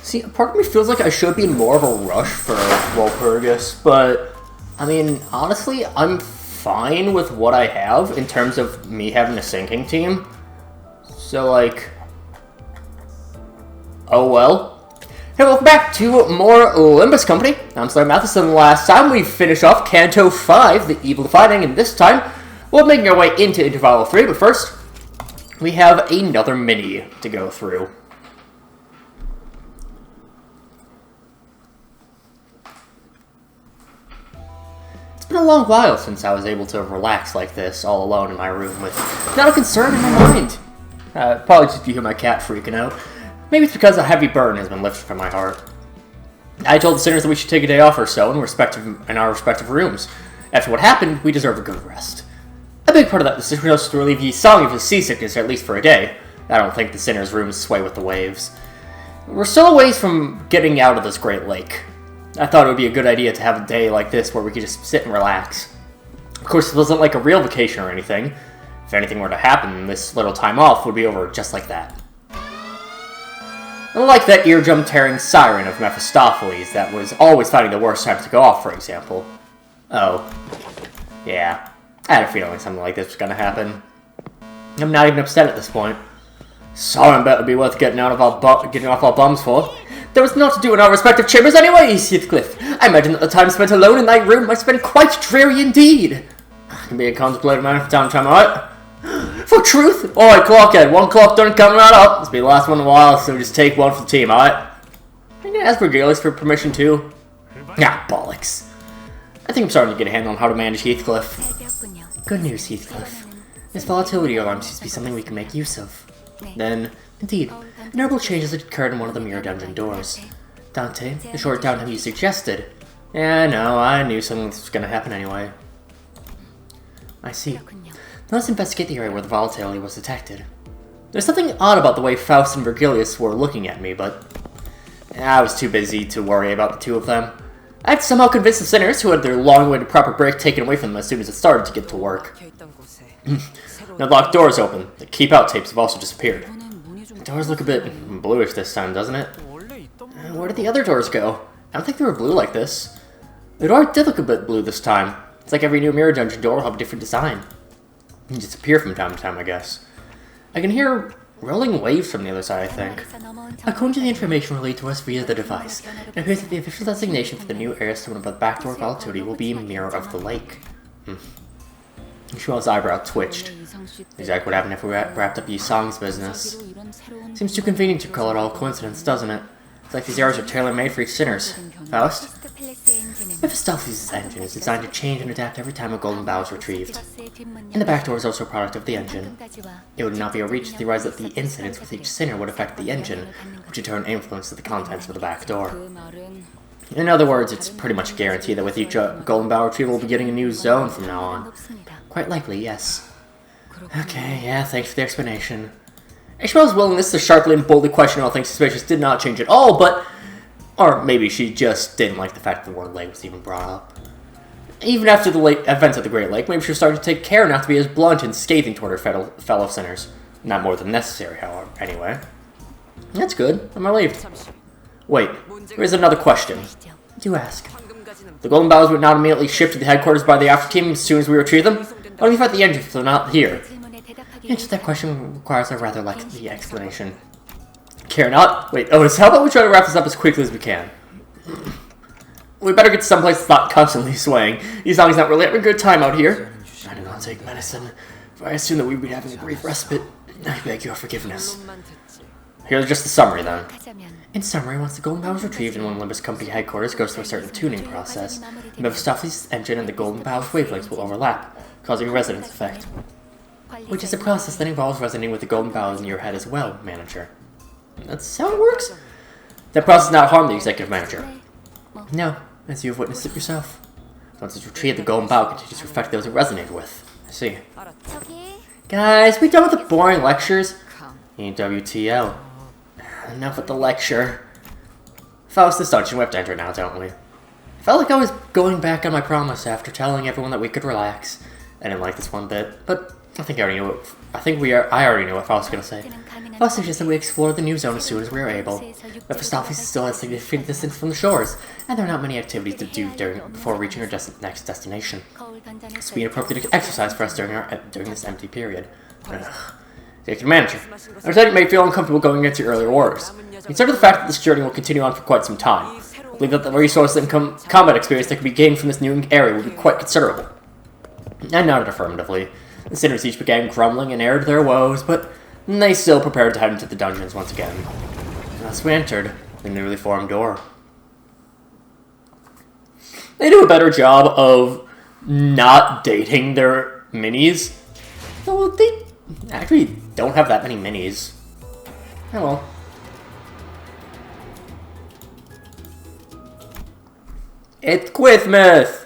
See, part of me feels like I should be in more of a rush for Walpurgis, but I mean, honestly, I'm fine with what I have in terms of me having a sinking team. So, like, oh well. Hey, welcome back to more Limbus Company. I'm SlayerMathis, and last time we finished off Canto 5, The Evil Defining, and this time we're making our way into Interval 3, but first, we have another mini to go through. It's been a long while since I was able to relax like this, all alone in my room with not a concern in my mind. Probably just if you hear my cat freaking out. Maybe it's because a heavy burden has been lifted from my heart. I told the sinners that we should take a day off or so in our respective rooms. After what happened, we deserve a good rest. A big part of that decision was to relieve Yisong of his seasickness, at least for a day. I don't think the sinners' rooms sway with the waves. We're still a ways from getting out of this great lake. I thought it would be a good idea to have a day like this where we could just sit and relax. Of course, it wasn't like a real vacation or anything. If anything were to happen, this little time off would be over just like that. Unlike that eardrum-tearing siren of Mephistopheles that was always finding the worst time to go off, for example. Oh. Yeah. I had a feeling something like this was gonna happen. I'm not even upset at this point. Siren better be worth getting off our bums for. There was not to do in our respective chambers anyways, Heathcliff. I imagine that the time spent alone in thy room must have been quite dreary indeed. I can be a contemplative man of downtime, alright? For truth? Alright, Clockhead, 1 o'clock done coming right up. This will be the last one in a while, so just take one for the team, alright? Are you gonna ask Vergilius for permission too? Ah, bollocks. I think I'm starting to get a handle on how to manage Heathcliff. Good news, Heathcliff. This volatility alarm seems to be something we can make use of. Then, indeed, notable changes had occurred in one of the mirror dungeon doors. Dante, the short downtime you suggested. Yeah, I know, I knew something was going to happen anyway. I see. Let's investigate the area where the volatility was detected. There's something odd about the way Faust and Vergilius were looking at me, but I was too busy to worry about the two of them. I had somehow convinced the sinners, who had their long-awaited proper break taken away from them as soon as it started, to get to work. Now the locked doors open. The keep-out tapes have also disappeared. The doors look a bit bluish this time, doesn't it? Where did the other doors go? I don't think they were blue like this. The door did look a bit blue this time. It's like every new mirror dungeon door will have a different design. They disappear from time to time, I guess. I can hear rolling waves from the other side, I think. According to the information relayed to us via the device, it appears that the official designation for the new area surrounded by the backdoor volatility will be Mirror of the Lake. Shuel's eyebrow twitched. Exactly what happened if we wrapped up Yisong's business. Seems too convenient to call it all coincidence, doesn't it? It's like these areas are tailor-made for each sinners. Faust? Mephistopheles' engine is designed to change and adapt every time a golden bough is retrieved. And the backdoor is also a product of the engine. It would not be a reach to theorize that the incidents with each sinner would affect the engine, which in turn influences the contents of the backdoor. In other words, it's pretty much a guarantee that with each golden bough retrieval we'll be getting a new zone from now on. Quite likely, yes. Okay, yeah, thanks for the explanation. Ishmael's willingness to sharply and boldly question all things suspicious did not change at all, but... Or maybe she just didn't like the fact that the word lake was even brought up. Even after the events at the Great Lake, maybe she was starting to take care not to be as blunt and scathing toward her fellow sinners. Not more than necessary, however, anyway. That's good. I'm relieved. Wait, here's another question. Do ask. The golden bows were not immediately shipped to the headquarters by the after team as soon as we retrieve them? Why do we fight the engine if they're not here? The answer to that question requires a rather lengthy explanation. Care not? Wait, Otis, how about we try to wrap this up as quickly as we can? We better get to someplace that's not constantly swaying. Yisong's not really having a good time out here. I do not take medicine, for I assume that we'd be having a brief respite. I beg your forgiveness. Here's just the summary, then. In summary, once the golden bough is retrieved and when Limbus Company headquarters goes through a certain tuning process, Mephistopheles' engine and the golden bow's wavelengths will overlap, causing a resonance effect. Which is a process that involves resonating with the golden bough in your head as well, manager. That's how it works? That process does not harm the executive manager. No, as you have witnessed it yourself. Once it's retrieved, the golden bough continues to affect those it resonated with. I see. Guys, we done with the boring lectures? EWTL. Enough with the lecture. Faust, this dungeon, we have to enter now, don't we? I felt like I was going back on my promise after telling everyone that we could relax. I didn't like this one bit, but I already knew what Faust was going to say. Faust suggests that we explore the new zone as soon as we are able. Mephistopheles is still a significant distance from the shores, and there are not many activities to do before reaching our next destination. This would be an appropriate exercise for us during this empty period. Take your manager. I understand you may feel uncomfortable going against your earlier orders. Consider the fact that this journey will continue on for quite some time. I believe that the resources and combat experience that can be gained from this new area will be quite considerable. I nodded affirmatively. The sinners each began grumbling and aired their woes, but they still prepared to head into the dungeons once again. As we entered the newly formed door. They do a better job of not dating their minis. Though they actually don't have that many minis. Oh well. It's Quithmouth!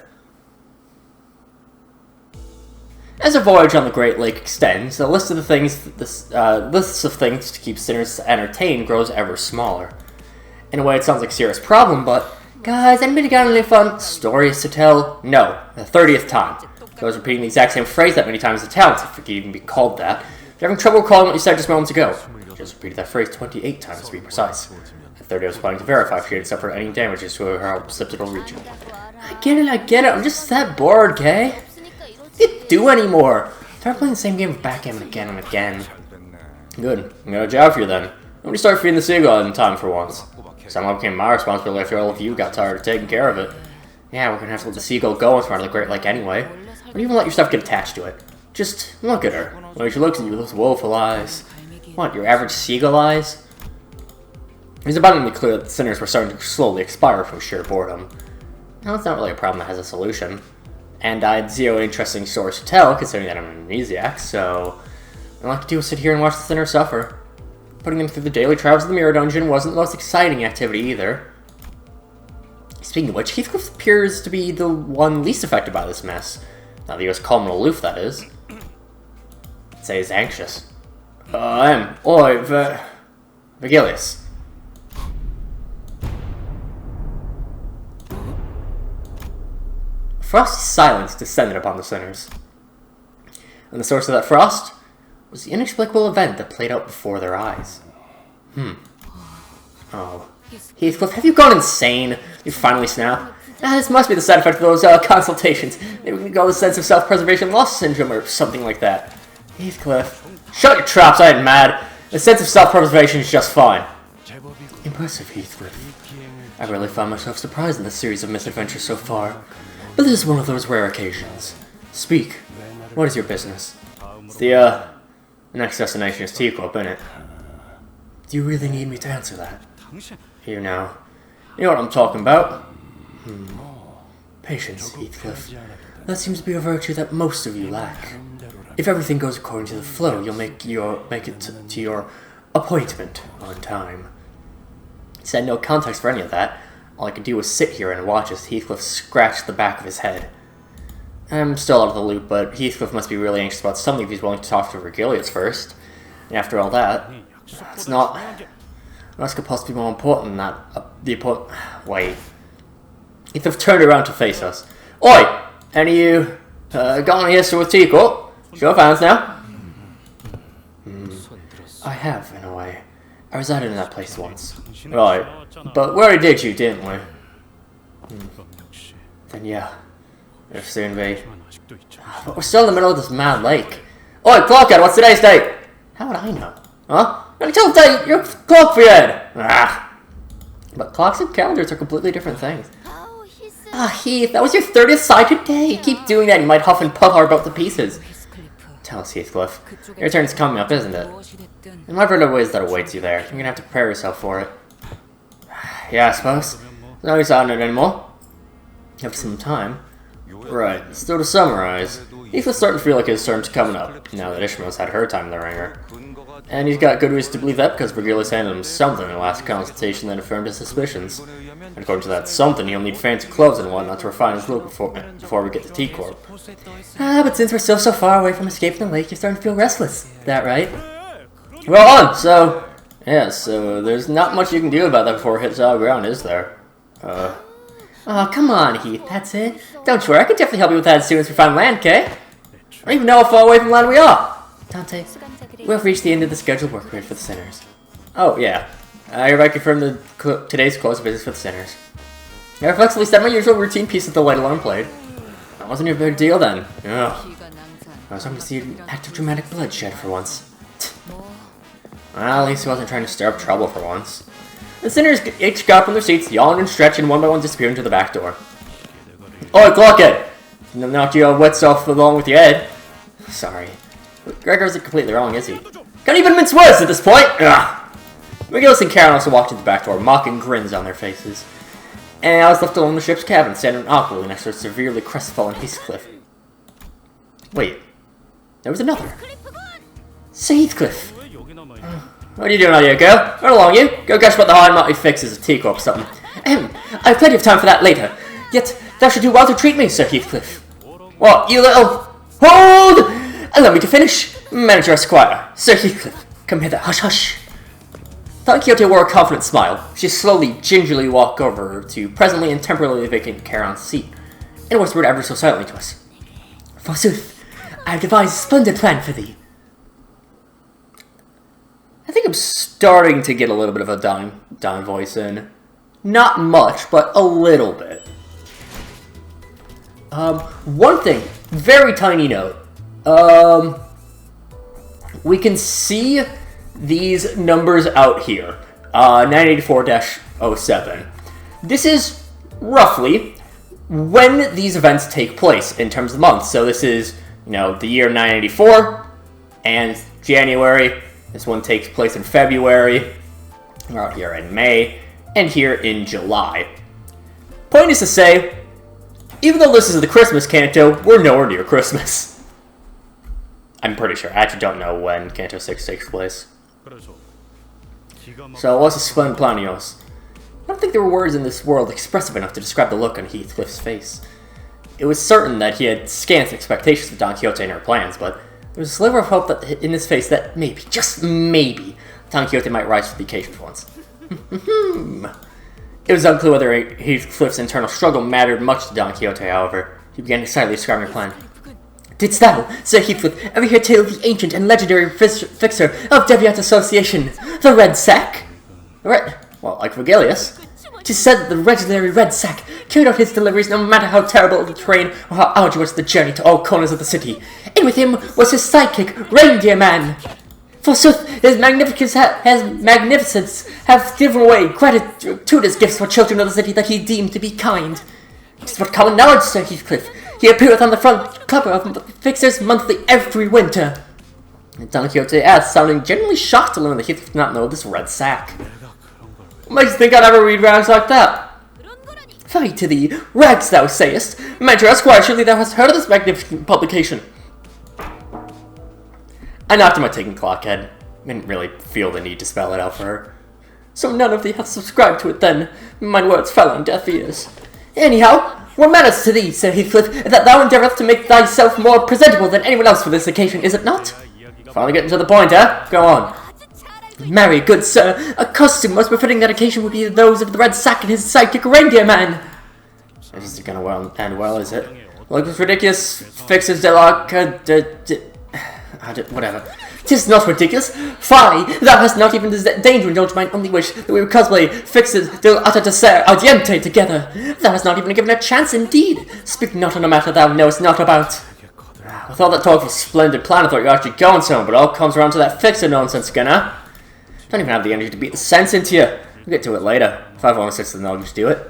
As a voyage on the Great Lake extends, the list of things to keep sinners entertained grows ever smaller. In a way, it sounds like a serious problem, but guys, anybody got any fun stories to tell? No, the 30th time. I was repeating the exact same phrase that many times the talents, if it could even be called that. If you're having trouble recalling what you said just moments ago, just repeated that phrase 28 times to be precise. At 30, I was planning to verify if she had suffered any damages to her occipital region. I get it, I'm just that bored, okay? Can't do anymore. Start playing the same game of backgammon again and again. Good. I'm gonna job for you then. Let me start feeding the seagull in time for once. Somehow became my responsibility after all of you got tired of taking care of it. Yeah, we're gonna have to let the seagull go in front of the Great Lake anyway. Don't even let your stuff get attached to it. Just look at her. When she looks at you with those woeful eyes. What, your average seagull eyes? It was abundantly clear that the sinners were starting to slowly expire from sheer boredom. Now, it's not really a problem that has a solution. And I had zero interesting stories to tell, considering that I'm an amnesiac, so all I could do was sit here and watch the sinner suffer. Putting them through the daily trials of the Mirror Dungeon wasn't the most exciting activity either. Speaking of which, Heathcliff appears to be the one least affected by this mess. Now that he was calm and aloof, that is. I'd say he's anxious. Vigilius. Frost's silence descended upon the sinners. And the source of that frost was the inexplicable event that played out before their eyes. Oh. Heathcliff, have you gone insane? You finally snap. This must be the side effect of those consultations. Maybe we can go with a sense of self-preservation loss syndrome or something like that. Heathcliff. Shut your traps, I ain't mad. The sense of self-preservation is just fine. Impressive, Heathcliff. I really found myself surprised in this series of misadventures so far. But this is one of those rare occasions. Speak. What is your business? It's the next destination is Teacup, innit? Do you really need me to answer that? Here now. You know what I'm talking about? Patience, Heathcliff. That seems to be a virtue that most of you lack. If everything goes according to the flow, you'll make it to your appointment on time. He said no context for any of that. All I could do was sit here and watch as Heathcliff scratched the back of his head. I'm still out of the loop, but Heathcliff must be really anxious about something if he's willing to talk to Virgilius first. And after all that, it's not... What else could possibly be more important than that? Wait. Heathcliff turned around to face us. Oi! Any of you got any history with Teacup? Show of hands now. I have, in a way. I resided in that place once. Right. But we already did you, didn't we? Then yeah. It'll soon be. But we're still in the middle of this mad lake. Oi, Clockhead, what's today's date? How would I know? Huh? Let me tell the date, your clock for your head. But clocks and calendars are completely different things. Heath, that was your 30th side today. You keep doing that, you might huff and puff our about the pieces. Tell us, Heathcliff. Your turn's coming up, isn't it? And whatever it is that awaits you there, you're gonna have to prepare yourself for it. Yeah, I suppose. There's no use on it anymore. Have some time. Right, so to summarize, Heathcliff's starting to feel like his turn's coming up, now that Ishmael's had her time in the ringer. And he's got good reason to believe that because Virgilius handed him something in the last consultation that affirmed his suspicions. And according to that something, he'll need fancy clothes and whatnot to refine his look before we get to T-Corp. But since we're still so far away from escaping the lake, you're starting to feel restless. Is that right? Well on, so... Yeah, so there's not much you can do about that before it hits solid ground, is there? Oh, come on, Heath, that's it. Don't worry, I can definitely help you with that as soon as we find land, okay? I don't even know how far away from land we are. Dante, we have reached the end of the scheduled work period for the sinners. Oh, yeah. I hereby confirm today's close of business for the sinners. I reflexively set my usual routine piece of the light alarm played. That wasn't a big deal then. Ugh. I was hoping to see an act of dramatic bloodshed for once. Well, at least he wasn't trying to stir up trouble for once. The sinners each got up from their seats, yawned and stretched, and one by one disappeared into the back door. Oi, Clockhead! Knocked your wits off along with your head. Sorry. Gregor isn't completely wrong, is he? Can't even mince words at this point! Ugh. McGillis and Karen also walked in the back door, mocking grins on their faces. And I was left alone in the ship's cabin, standing awkwardly next to a severely crestfallen Heathcliff. Wait. There was another. Sir Heathcliff. What are you doing out here, girl? Run along, you. Go guess what the high mighty fixes a teacup or something. I have plenty of time for that later. Yet, thou should do well to treat me, Sir Heathcliff. What, you little... Hold! Allow me to finish. Manager Esquire. Sir Heathcliff. Come hither. Hush, hush. Don Quixote wore a confident smile. She slowly, gingerly walked over to presently and temporarily vacant Charon's seat, and whispered ever so silently to us. Forsooth, I have devised a splendid plan for thee. I think I'm starting to get a little bit of a Don voice in. Not much, but a little bit. One thing, very tiny note. We can see these numbers out here. 984-07. This is roughly when these events take place in terms of months. So this is, the year 984 and January. This one takes place in February. We're out here in May, and here in July. Point is to say, even though this is the Christmas Canto, we're nowhere near Christmas. I'm pretty sure. I actually don't know when Canto 6 takes place. So, what's the splendid plan of yours? I don't think there were words in this world expressive enough to describe the look on Heathcliff's face. It was certain that he had scant expectations of Don Quixote and her plans, but there was a sliver of hope that in his face that maybe, just maybe, Don Quixote might rise to the occasion for once. It was unclear whether Heathcliff's internal struggle mattered much to Don Quixote, however. He began excitedly describing her plan. Didst thou, Sir Heathcliff, ever hear tale of the ancient and legendary fixer of Deviant Association, the Red Sack? Well, like Vergilius. 'Tis said that the legendary Red Sack carried out his deliveries no matter how terrible the terrain or how arduous the journey to all corners of the city. And with him was his sidekick, Reindeer Man. Forsooth, his magnificence have given away gratuitous gifts for children of the city that he deemed to be kind. 'Tis but common knowledge, Sir Heathcliff. He appeareth on the front cover of the Fixer's Monthly every winter. And Don Quixote asked, sounding genuinely shocked to learn that Heathcliff did not know this Red Sack. What makes you think I'd ever read rags like that? Fie to thee, rags thou sayest. Manager Esquire, surely thou hast heard of this magnificent publication. I knocked him a ticking clockhead. I didn't really feel the need to spell it out for her. So none of thee hath subscribed to it then. Mine words fell on deaf ears. Anyhow, what matters to thee, Sir Heathcliff, that thou endeavourest to make thyself more presentable than anyone else for this occasion, is it not? Finally getting to the point, eh? Go on. Marry, good sir, a costume most befitting that occasion would be those of the Red Sack and his sidekick Reindeer Man. This isn't gonna end well, is it? Like this ridiculous fixes de la... whatever. 'Tis not ridiculous. Fie, thou hast not even the danger indulged mine only wish that we would cosplay fixes de utter dessert audiente together. Thou hast not even given a chance indeed. Speak not on a matter thou knowest not about. With all that talk of a splendid plan, I thought you were actually going somewhere, but it all comes around to that fixer nonsense again, huh? Don't even have the energy to beat the sense into you. We'll get to it later. If I've only 6 then I'll just do it.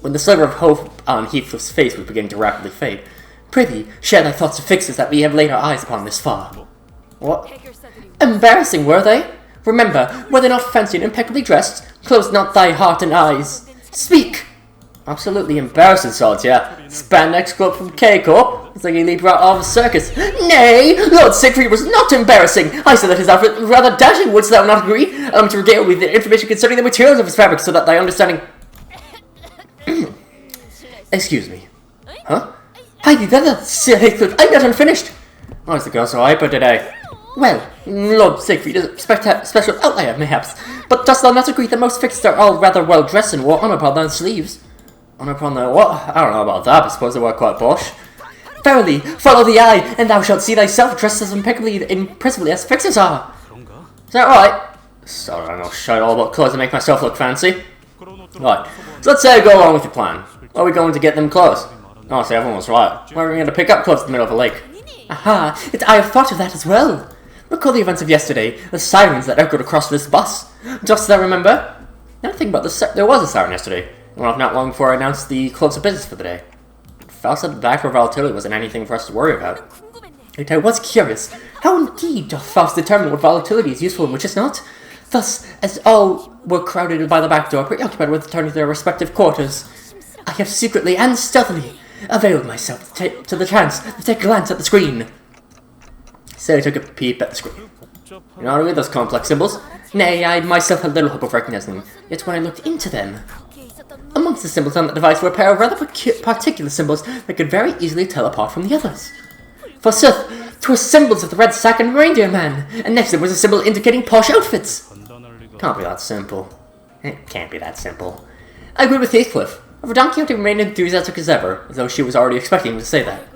When the sliver of hope on Heathcliff's face was beginning to rapidly fade, prithee, share thy thoughts of fixes that we have laid our eyes upon this far. What? Embarrassing, were they? Remember, were they not fancy and impeccably dressed? Close not thy heart and eyes. Speak! Absolutely embarrassing sorts, yeah. Spandex cloak from K-Corp. It's like he leaped out of a circus. Nay, Lord Siegfried was not embarrassing. I said that his outfit was rather dashing, wouldst thou not agree? Allow me to regale with the information concerning the materials of his fabric so that thy understanding... Excuse me. Huh? Heidi, Sir Heathcliff, I'm not unfinished. Why is the girl so hyper today? Well, Lord Siegfried is a special outlier, mayhaps. But dost thou not agree that most fixers are all rather well dressed and wore honour upon their sleeves? Honour upon their what? I don't know about that, but I suppose they were quite posh. Verily, follow the eye, and thou shalt see thyself dressed as impeccably as fixers are. Is that right? Sorry, I know shit all about clothes to make myself look fancy. Right, so let's say I go along with your plan. Are we going to get them clothes? Oh, so everyone was right. Why are we going to pick up clothes in the middle of a lake? Aha, I have thought of that as well. Recall the events of yesterday, the sirens that echoed across this bus. Just as I remember. Now think about this, there was a siren yesterday. It went off not long before I announced the close of business for the day. Faust said the backdoor volatility wasn't anything for us to worry about. Yet I was curious. How indeed doth Faust determine what volatility is useful and which is not? Thus, as all were crowded by the back door, preoccupied with returning to their respective quarters, I have secretly and stealthily availed myself to the chance to take a glance at the screen. So I took a peep at the screen. You know how to read those complex symbols? Nay, I myself had little hope of recognizing them, yet when I looked into them, amongst the symbols on the device were a pair of rather particular symbols that could very easily tell apart from the others. Forsooth, 'twas symbols of the red sack and reindeer man, and next there was a symbol indicating posh outfits. Can't be that simple. It can't be that simple. I agreed with Heathcliff. However, Don Quixote remained enthusiastic as ever, as though she was already expecting him to say that.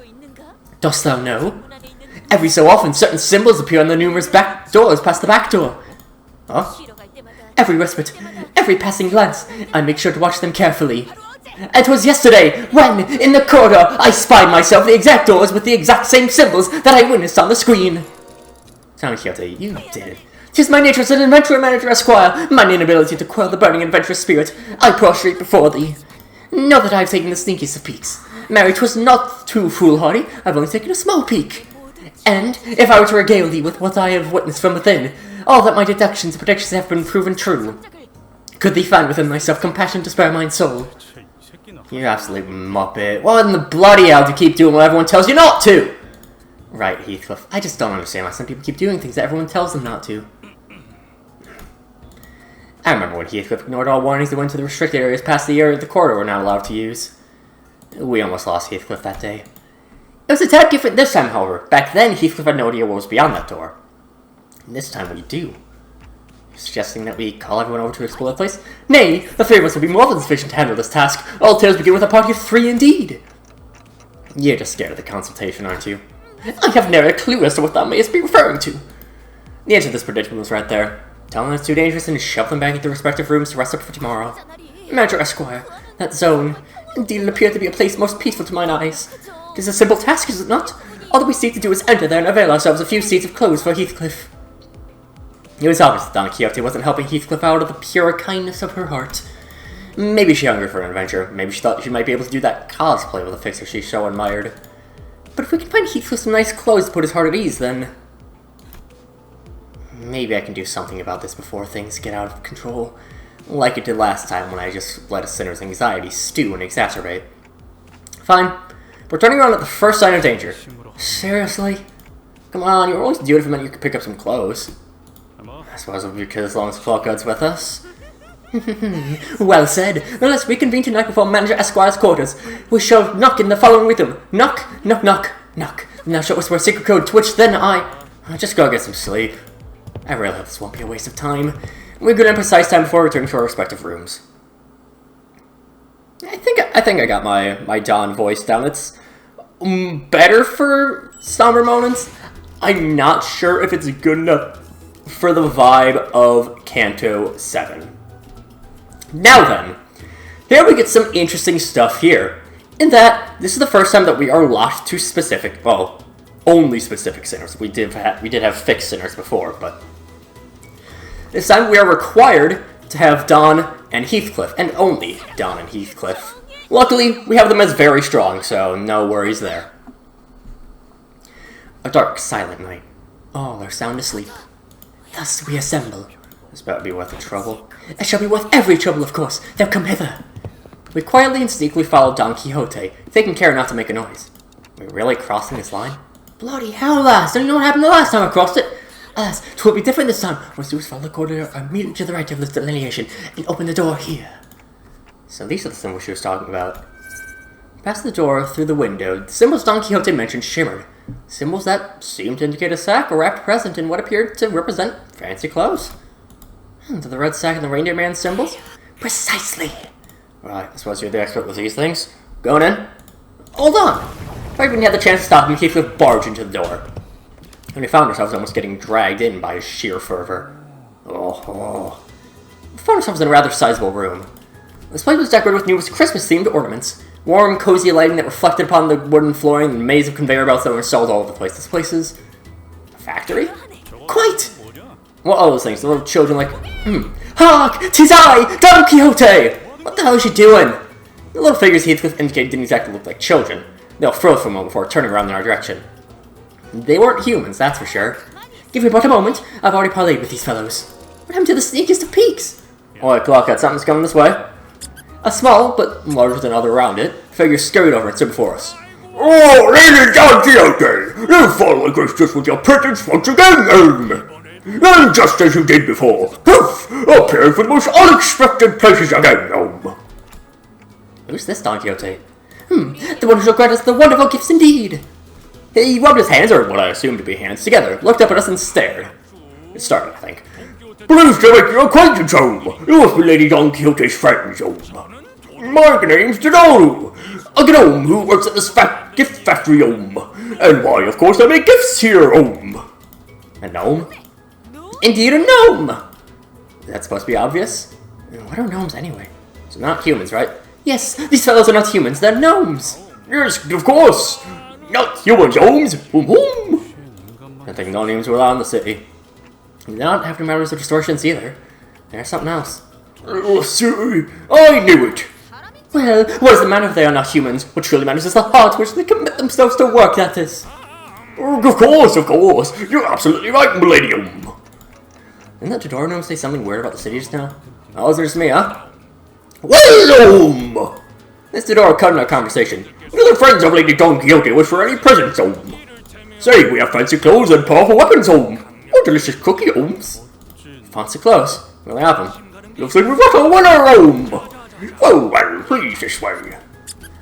Dost thou know? Every so often, certain symbols appear on the numerous back doors past the back door. Huh? Every respite, every passing glance, I make sure to watch them carefully. And 'twas yesterday, when, in the corridor, I spied myself the exact doors with the exact same symbols that I witnessed on the screen. Don Quixote, you did. 'Tis my nature as an adventurer manager, esquire, mine inability to quell the burning adventurous spirit, I prostrate before thee. Know that I have taken the sneakiest of peeks. Marry, 'twas not too foolhardy, I've only taken a small peek. And, if I were to regale thee with what I have witnessed from within, all that my deductions and predictions have been proven true, could thee find within thyself compassion to spare mine soul? You absolute muppet. What in the bloody hell do you keep doing what everyone tells you not to? Right, Heathcliff. I just don't understand why some people keep doing things that everyone tells them not to. I remember when Heathcliff ignored all warnings that went to the restricted areas past the area of the corridor we're not allowed to use. We almost lost Heathcliff that day. It was a tad different this time, however. Back then, Heathcliff had no idea what was beyond that door. And this time we do. Suggesting that we call everyone over to explore the place? Nay, the three of us will be more than sufficient to handle this task. All tales begin with a party of three indeed. You're just scared of the consultation, aren't you? I have never a clue as to what thou mayest be referring to. The answer to this predicament was right there. Tell them it's too dangerous and shove them back into their respective rooms to rest up for tomorrow. Manager Esquire, that zone, indeed it appeared to be a place most peaceful to mine eyes. It is a simple task, is it not? All that we seek to do is enter there and avail ourselves of a few seats of clothes for Heathcliff. It was obvious that Don Quixote wasn't helping Heathcliff out of the pure kindness of her heart. Maybe she hungered for an adventure. Maybe she thought she might be able to do that cosplay with a fixer she so admired. But if we can find Heathcliff some nice clothes to put his heart at ease, then maybe I can do something about this before things get out of control. Like it did last time when I just let a sinner's anxiety stew and exacerbate. Fine. We're turning around at the first sign of danger. Seriously? Come on, you were always do it if it meant you could pick up some clothes. I suppose it would be because as long as Flockhard's with us. Well said. Let us reconvene tonight before Manager Esquire's quarters. We shall knock in the following rhythm. Knock, knock, knock, knock. Now show us where secret code to which then I'll just go get some sleep. I really hope this won't be a waste of time. We're good in precise time before returning to our respective rooms. I think I got my Don voice down. It's better for somber moments. I'm not sure if it's good enough for the vibe of Canto 7. Now then, here we get some interesting stuff here. In that, this is the first time that we are locked to specific, well, only specific sinners. We did have fixed sinners before, but this time we are required to have Don and Heathcliff, and only Don and Heathcliff. Luckily, we have them as very strong, so no worries there. A dark, silent night. All are sound asleep. Thus we assemble. This better be worth the trouble. It shall be worth every trouble, of course. Now come hither. We quietly and sneakily follow Don Quixote, taking care not to make a noise. Are we really crossing this line? Bloody hell, lass! Don't you know what happened the last time I crossed it? Alas, 'twill be different this time. What do is follow the corridor immediately to the right of this delineation, and open the door here. So these are the symbols she was talking about. Past the door, through the window, the symbols Don Quixote mentioned shimmered. Symbols that seemed to indicate a sack or wrapped present in what appeared to represent fancy clothes. To the red sack and the reindeer man symbols? Precisely! Right, I suppose you're the expert with these things. Going in. Hold on! I even had the chance to stop him, Heathcliff barged into the door. And we found ourselves almost getting dragged in by his sheer fervor. Oh. We found ourselves in a rather sizable room. This place was decorated with numerous Christmas-themed ornaments. Warm, cozy lighting that reflected upon the wooden flooring and a maze of conveyor belts that were installed all over the place. This place is a factory? Quite! What all those things? The little children like, Hark! 'Tis I, Don Quixote! What the hell is she doing? The little figures Heathcliff indicated didn't exactly look like children. They all froze for a moment before turning around in our direction. They weren't humans, that's for sure. Give me but a moment. I've already parlayed with these fellows. What happened to the sneakiest of peaks? Oi, Clockhead, something's coming this way. A small, but larger than other around it, figure scurried over and stood before us. Oh, Lady Don Quixote! You finally graced us with your presence once again, and just as you did before, poof! Appeared for the most unexpected places again, Who's this Don Quixote? The one who shall grant us the wonderful gifts indeed! He rubbed his hands, or what I assumed to be hands, together, looked up at us and stared. It started, I think. Pleased to make your acquaintance, You must be Lady Don Quixote's friends, My name's Donato, a gnome who works at this gift factory, And why, of course, I make gifts here, A gnome? Indeed, a gnome! Is that supposed to be obvious? What are gnomes anyway? So not humans, right? Yes, these fellows are not humans, they're gnomes! Yes, of course! Not humans, gnomes! I think no names were allowed in the city. They don't have to matters of distortions either. There's something else. Oh, sir, I knew it! Well, what does it matter if they are not humans? What truly matters is the heart which they commit themselves to work, that is. Of course, you're absolutely right, milady. Didn't that Todoro gnome say something weird about the city just now? Oh, it's just me, huh? Well, This Todoro cut in our conversation. The friends of Lady Don Quixote wish for any presents, Say, we have fancy clothes and powerful weapons, Oh, delicious cookie, Fancy clothes? Will I have them? Looks like we've got a winner, Oh, well, please this way.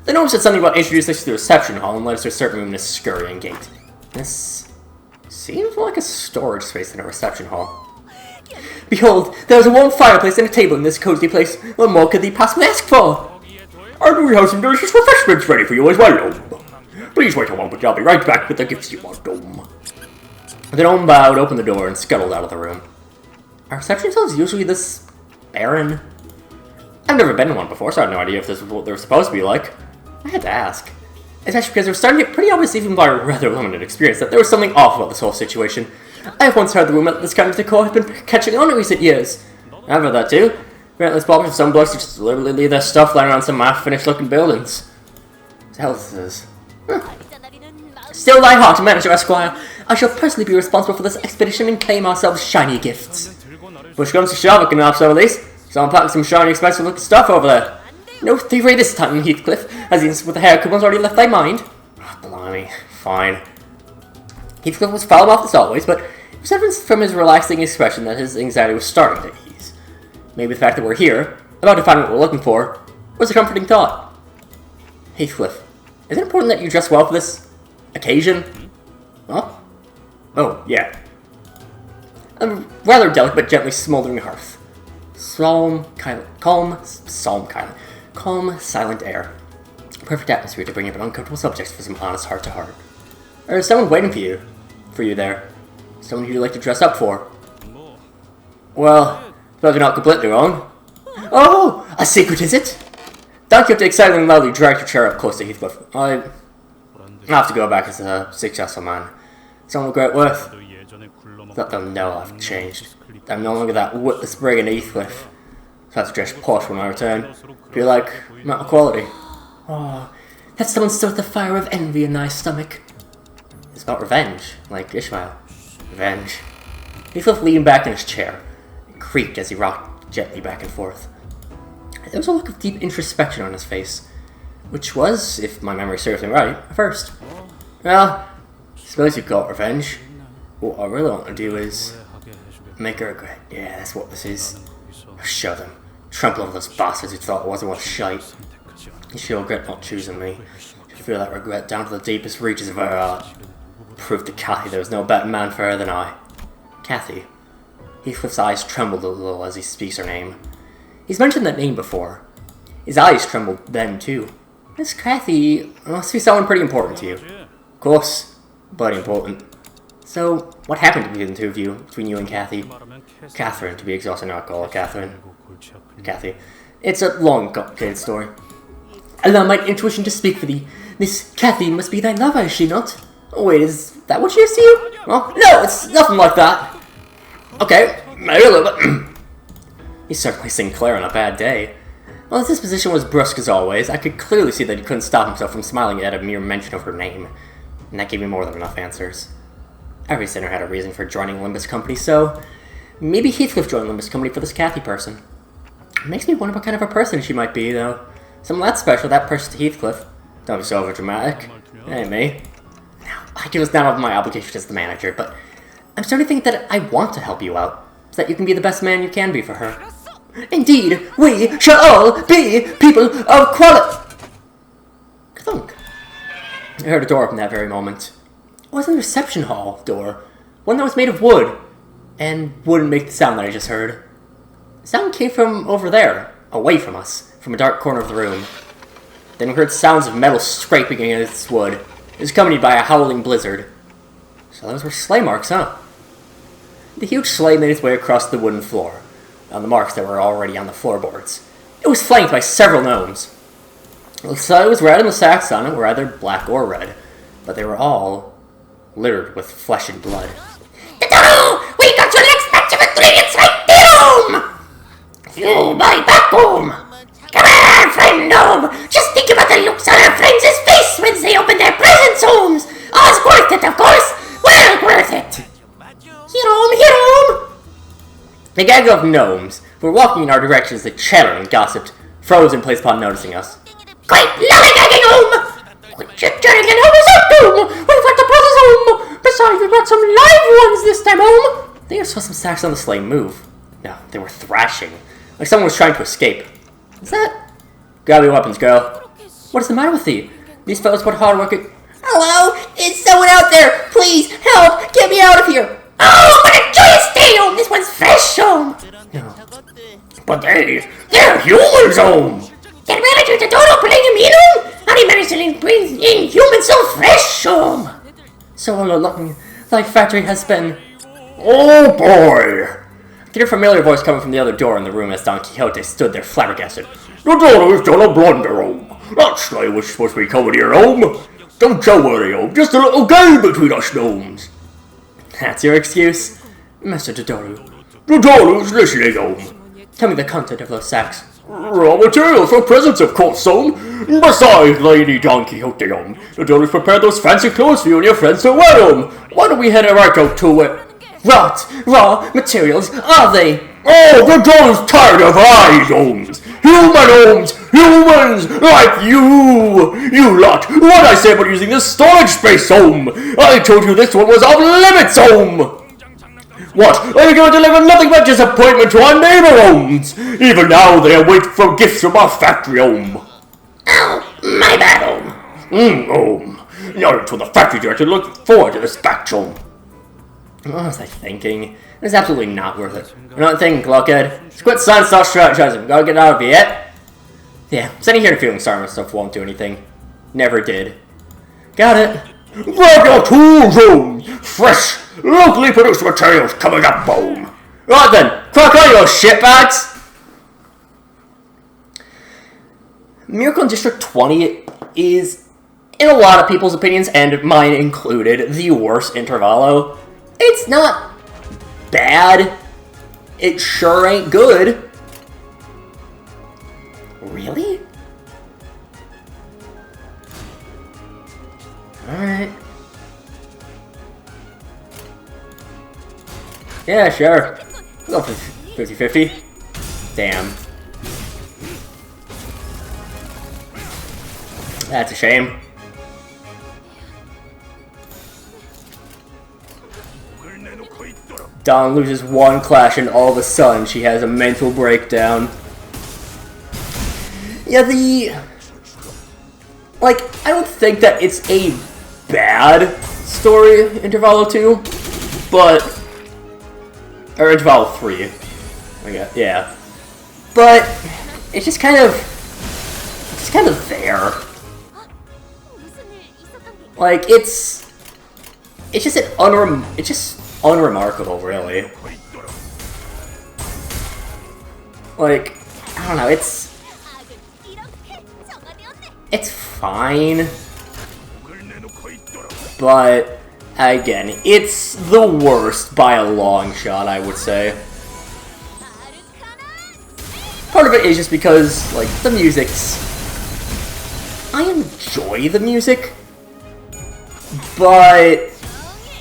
The gnome said something about introducing us to the reception hall and led us to a certain room in a scurrying gate. This seems more like a storage space than a reception hall. Behold, there is a warm fireplace and a table in this cozy place. What more could thee possibly ask for? And we have some delicious refreshments ready for you as well, Please wait a moment, I'll be right back with the gifts you want, The gnome bowed, opened the door, and scuttled out of the room. Are reception cells usually this barren? I've never been in one before, so I had no idea if this was what they were supposed to be like. I had to ask. Especially because it was starting to get pretty obvious, even by a rather limited experience, that there was something off about this whole situation. I have once heard the rumor that this kind of decor has been catching on in recent years. I've heard that too. Apparently it's popular for some blokes to just literally leave their stuff lying around some half-finished looking buildings. What the hell is this? Still thy heart, Manager Esquire. I shall personally be responsible for this expedition and claim ourselves shiny gifts. Push comes to shove, I can have some of these. So I'm packing some shiny, expensive looking stuff over there. No thievery this time, Heathcliff, as he with the haircut has already left thy mind. Oh, blimey, fine. Heathcliff was foul mouthed as always, but it was evident from his relaxing expression that his anxiety was starting to ease. Maybe the fact that we're here, about to find what we're looking for, was a comforting thought. Heathcliff, is it important that you dress well for this occasion? Huh? Oh, yeah. A rather delicate but gently smoldering hearth. Calm, silent air. Perfect atmosphere to bring up an uncomfortable subject for some honest heart-to-heart. Or is someone waiting for you there? Someone you'd like to dress up for? Well, if I'm not completely wrong. Oh, a secret is it? Don Quixote excitedly and loudly dragged her chair up close to Heathcliff. I have to go back as a successful man. Someone of great worth. Let them know I've changed. I'm no longer that witless brigand Heathcliff. So I have to dress posh when I return. Be like metal quality. Oh, that someone still with the fire of envy in thy stomach. It's about revenge, like Ishmael. Revenge. Heathcliff leaned back in his chair. It creaked as he rocked gently back and forth. There was a look of deep introspection on his face, which was, if my memory serves me right, at first. Well, I suppose you call it revenge. What I really want to do is make her regret. Yeah, that's what this is. Show them. Trample over those bastards who thought it wasn't worth shite. She'll regret not choosing me. She'll feel that regret down to the deepest reaches of her heart. Prove to Cathy there was no better man for her than I. Cathy. Heathcliff's eyes trembled a little as he speaks her name. He's mentioned that name before. His eyes trembled then, too. Miss Kathy must be someone pretty important to you. Of course, but important. So, what happened between the two of you, between you and Kathy? Catherine, to be exhausted, not call her Catherine. Kathy. It's a long, complicated story. Allow my intuition to speak for thee. Miss Kathy must be thy lover, is she not? Oh, wait, is that what she is to you? Well, no, it's nothing like that. Okay, maybe a little bit. You certainly Sinclair on a bad day. While his disposition was brusque as always, I could clearly see that he couldn't stop himself from smiling at a mere mention of her name. And that gave me more than enough answers. Every sinner had a reason for joining Limbus Company, so maybe Heathcliff joined Limbus Company for this Kathy person. It makes me wonder what kind of a person she might be, though. Someone that special, that person to Heathcliff. Don't be so overdramatic. Hey, me. Now, I give us down of my obligation as the manager, but I'm starting to think that I want to help you out, so that you can be the best man you can be for her. Indeed, we shall all be people of quality. Thunk. I heard a door open that very moment. It was in the reception hall door, one that was made of wood, and wouldn't make the sound that I just heard. The sound came from over there, away from us, from a dark corner of the room. Then we heard sounds of metal scraping against wood. It was accompanied by a howling blizzard. So those were sleigh marks, huh? The huge sleigh made its way across the wooden floor, on the marks that were already on the floorboards. It was flanked by several gnomes. The sleigh was red and the sacks on it were either black or red, but they were all littered with flesh and blood. Dodo! We got your next batch of ingredients right there, home! You buy back home! Come on, friend gnome! Just think about the looks on our friends' face when they open their presents, homes! All's worth it, of course! Well worth it! Here, home! The gaggle of gnomes were walking in our direction as they chattered and gossiped, froze in place upon noticing us. Quite lollygagging, home! Quit chit-chatting and home is up, home! We've got the brothers home! Besides, we've got some live ones this time, home! I think I saw some sacks on the sleigh move. No, they were thrashing, like someone was trying to escape. Is that? Grab your weapons, girl. What is the matter with thee? These fellows put hard work at... Hello? Is someone out there? Please, help! Get me out of here! Oh, what a joyous day, home! This one's fresh, home! No. But they're humans, home! Did manager the Dodo playing him in, home? How do you manage to bring in humans so fresh, home? So long thy factory has been... Oh boy! I could hear a familiar voice coming from the other door in the room as Don Quixote stood there flabbergasted. The daughter has done a blunder, home. That sleigh was supposed to be coming here, home. Don't you worry, home. Just a little game between us gnomes. That's your excuse? Master Dodoru. The daughter's listening, home. Tell me the content of those sacks. Raw material for presents, of course, home. Besides, Lady Don Quixote, home, the daughter's prepared those fancy clothes for you and your friends to wear, home. Why don't we head right out to it? Raw materials, are they? Oh, the daughter's tired of eyes, homes. Human homes, humans, like you. You lot, what'd I say about using this storage space, home? I told you this one was off limits, home. What? Are you going to deliver nothing but disappointment to our neighbor homes? Even now they await for gifts from our factory home. Oh, my bad, home. Home. Now to the factory director look forward to this batch home. What was I thinking? It's absolutely not worth it. You know what I'm thinking, Clockhead? Just quit sign, stop strategizing. Gotta get out of it. Yeah, sitting here and feeling sorry myself won't do anything. Never did. Got it. Grab your tools, home. Fresh, locally produced materials coming up, home. Right then, crack on your shitbags! Miracle in District 20 is, in a lot of people's opinions, and mine included, the worst Intervallo. It's not bad. It sure ain't good. Really? Alright. Yeah, sure. We'll go for 50-50. Damn. That's a shame. Dawn loses one clash and all of a sudden she has a mental breakdown. Yeah, I don't think that it's a bad story, Intervallo 2, but... Or Intervallo 3, I guess, yeah. But, it's just kind of there. Like, it's just it's just unremarkable, really. Like, I don't know, it's fine, but again, it's the worst by a long shot, I would say. Part of it is just because, like, the music's... I enjoy the music, but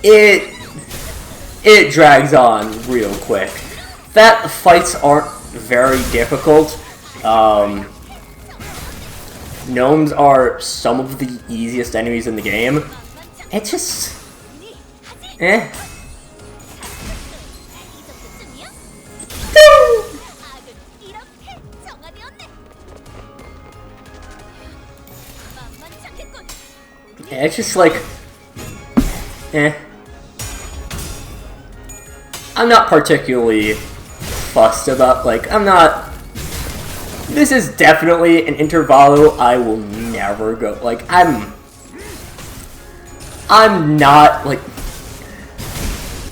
it drags on real quick. That the fights aren't very difficult. Gnomes are some of the easiest enemies in the game. It's just... eh. Yeah, it's just like... eh. I'm not particularly fussed about, like, I'm not... This is definitely an intervallo I will never go, like, I'm not, like...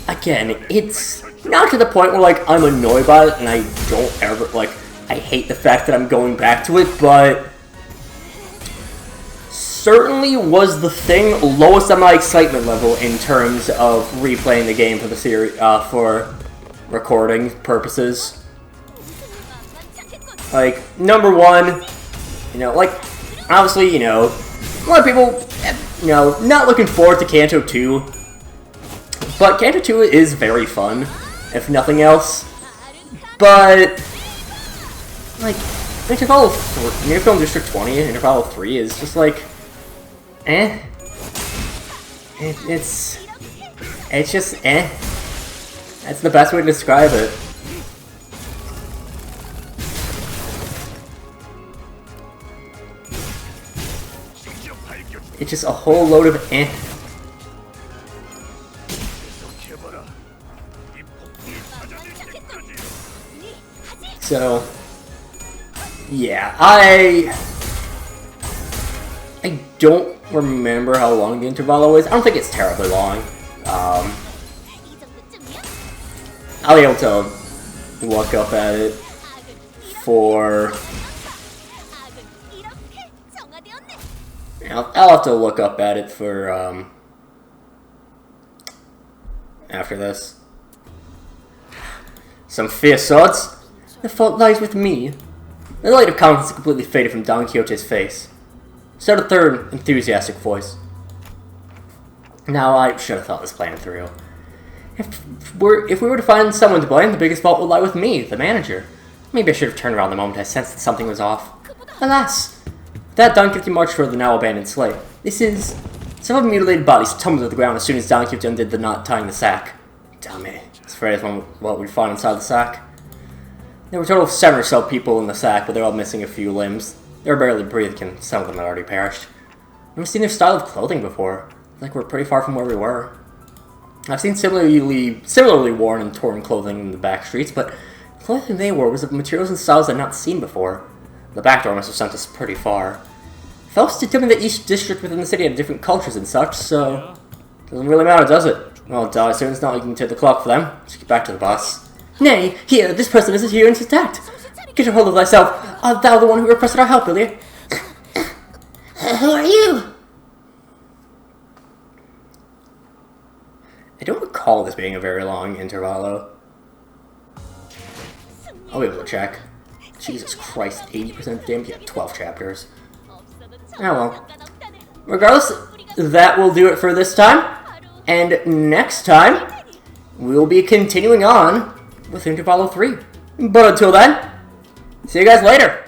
Again, it's not to the point where, like, I'm annoyed by it and I don't ever, like, I hate the fact that I'm going back to it, but... certainly was the thing lowest on my excitement level in terms of replaying the game for the series, for recording purposes. Like, number one, you know, like, obviously, you know, a lot of people, you know, not looking forward to Kanto 2, but Kanto 2 is very fun, if nothing else, but, like, Interval 3, Near Film District 20, Interval 3 is just like, eh. It's just eh. That's the best way to describe it. It's just a whole load of eh. So, yeah, I don't remember how long the intervallo is. I don't think it's terribly long. I'll be able to look up at it for... I'll have to look up at it for, after this. Some fierce swords? The fault lies with me. The light of confidence completely faded from Don Quixote's face. Said a third, enthusiastic voice. Now, I should have thought this plan through. If we were to find someone to blame, the biggest fault would lie with me, the manager. Maybe I should have turned around the moment I sensed that something was off. Alas! With that, Don Quixote marched toward the now abandoned sleigh. Several mutilated bodies tumbled to the ground as soon as Don Quixote undid the knot tying the sack. Damn it. I was afraid of what we'd find inside the sack. There were a total of 7 or so people in the sack, but they're all missing a few limbs. They were barely breathing, and some of them had already perished. I've never seen their style of clothing before. Like we're pretty far from where we were. I've seen similarly worn and torn clothing in the back streets, but the clothing they wore was of materials and styles I'd not seen before. The back door must have sent us pretty far. Phelps did tell me that each district within the city had different cultures and such, so... doesn't really matter, does it? Well, duh, soon it's not like you can take the clock for them. Just get back to the bus. Nay, here, this person is here intact. Get your hold of thyself. Art thou the one who requested our help earlier? Who are you? I don't recall this being a very long intervallo. I'll be able to check. Jesus Christ, 80% damage? Yeah, 12 chapters. Oh well. Regardless, that will do it for this time. And next time, we'll be continuing on with Intervallo 3. But until then, see you guys later!